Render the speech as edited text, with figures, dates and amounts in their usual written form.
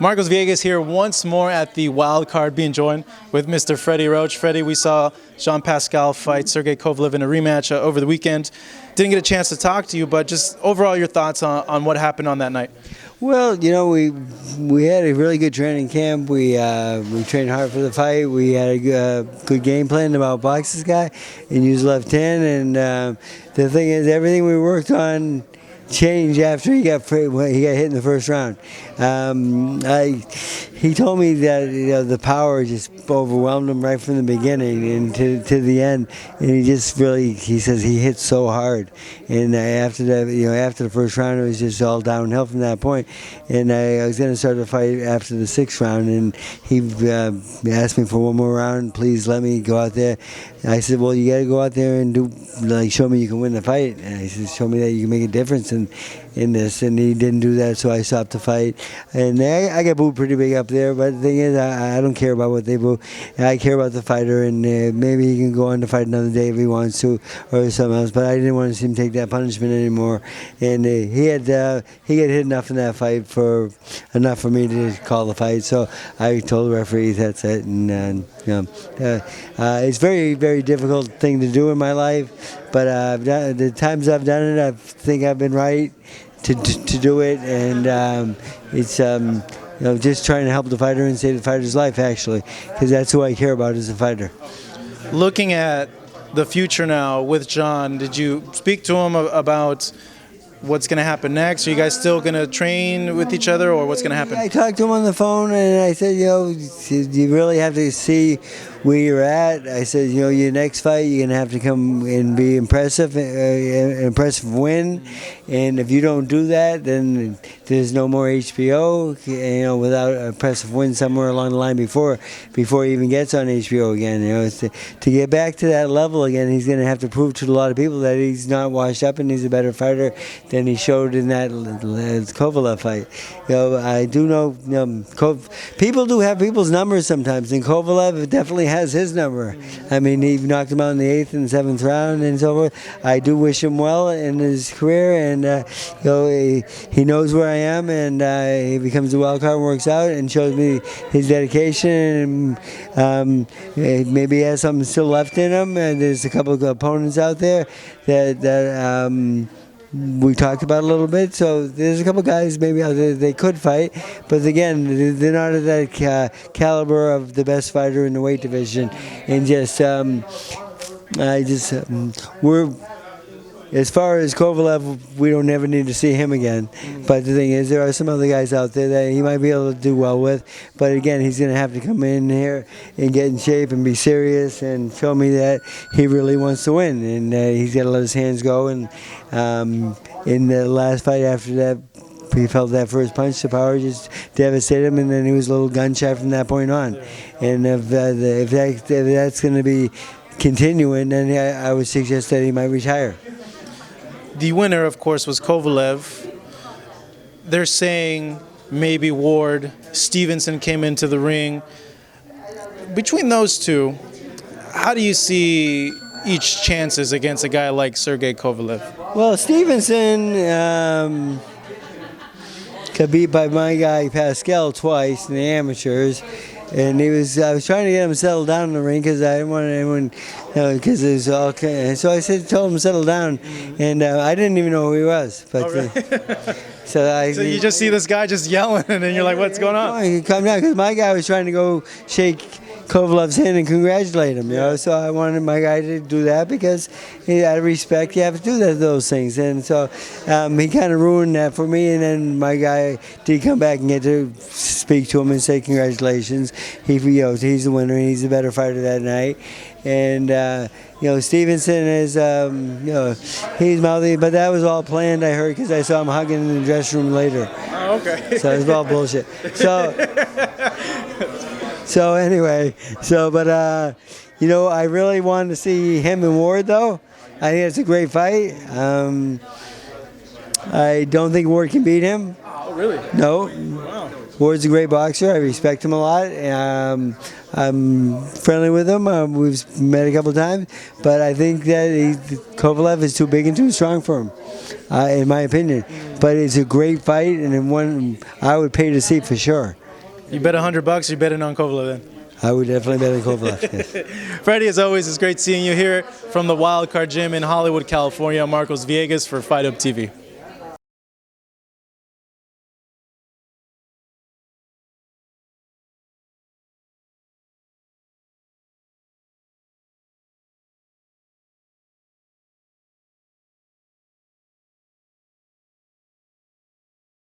Marcos Villegas here once more at the wild card, being joined with Mr. Freddie Roach. Freddie, we saw Pascal fight Sergey Kovalev in a rematch over the weekend. Didn't get a chance to talk to you, but just overall your thoughts on what happened on that night. Well, you know, we had a really good training camp. We trained hard for the fight. We had a good game plan about box this guy and use left hand. And the thing is, everything we worked on changed after he got hit in the first round. He told me that the power just overwhelmed him right from the beginning and to the end, and he says he hit so hard. And after that, after the first round, it was just all downhill from that point. And I was going to start the fight after the sixth round, and he asked me for one more round. Please let me go out there. And I said, well, you got to go out there and show me you can win the fight. And he said, show me that you can make a difference in this. And he didn't do that, so I stopped the fight. And I got booed pretty big up there, but the thing is, I don't care about what they boo. I care about the fighter, and maybe he can go on to fight another day if he wants to, or something else. But I didn't want to see him take that punishment anymore. And he got hit enough in that fight enough for me to call the fight. So I told the referee that's it. And it's very, very difficult thing to do in my life, but the times I've done it, I think I've been right to do it, and it's just trying to help the fighter and save the fighter's life, actually, because that's who I care about as a fighter. Looking at the future now with John, did you speak to him about what's going to happen next? Are you guys still going to train with each other, or what's going to happen? I talked to him on the phone, and I said, you really have to see where you're at. I said, your next fight, you're going to have to come and be impressive, an impressive win. And if you don't do that, then there's no more HBO, without an impressive win somewhere along the line before he even gets on HBO again. To get back to that level again, he's going to have to prove to a lot of people that he's not washed up and he's a better fighter than he showed in that Kovalev fight. I do know, people do have people's numbers sometimes, and Kovalev definitely has his number. I mean, he knocked him out in the 8th and 7th round and so forth. I do wish him well in his career, and he knows where I am, and he becomes a wild card and works out and shows me his dedication, and maybe he has something still left in him. And there's a couple of opponents out there that we talked about a little bit, so there's a couple guys maybe out there they could fight, but again, they're not at that caliber of the best fighter in the weight division. And we're, as far as Kovalev, we don't ever need to see him again. But the thing is, there are some other guys out there that he might be able to do well with. But again, he's going to have to come in here and get in shape and be serious and show me that he really wants to win. And he's got to let his hands go. And in the last fight after that, he felt that first punch, the power just devastated him, and then he was a little gun shy from that point on. And if that's going to be continuing, then I would suggest that he might retire. The winner, of course, was Kovalev. They're saying maybe Ward, Stevenson came into the ring. Between those two, how do you see each chances against a guy like Sergey Kovalev? Well, Stevenson got beat by my guy Pascal twice in the amateurs. And I was trying to get him settled down in the ring because I didn't want anyone, because it was all. And so I told him to settle down, and I didn't even know who he was. But oh, really? so you just see this guy just yelling, and then you're like, "What's going on?" He come down because my guy was trying to go shake Kovalev's hand and congratulate him. So I wanted my guy to do that because out of respect, you have to do those things. And so he kind of ruined that for me. And then my guy did come back and get to speak to him and say congratulations. He's the winner. He's the better fighter that night. And Stevenson is he's mouthy, but that was all planned. I heard because I saw him hugging in the dressing room later. Oh, okay. So it was all bullshit. So anyway, but I really wanted to see him and Ward, though. I think it's a great fight. I don't think Ward can beat him. Oh, really? No. Wow. Ward's a great boxer. I respect him a lot. I'm friendly with him. We've met a couple times, but I think that Kovalev is too big and too strong for him, in my opinion. But it's a great fight, and one I would pay to see for sure. You bet $100. You betting on Kovalev then? I would definitely bet on Kovalev. Yes. Freddie, as always, it's great seeing you here from the Wildcard Gym in Hollywood, California. I'm Marcos Villegas for Fight Up TV.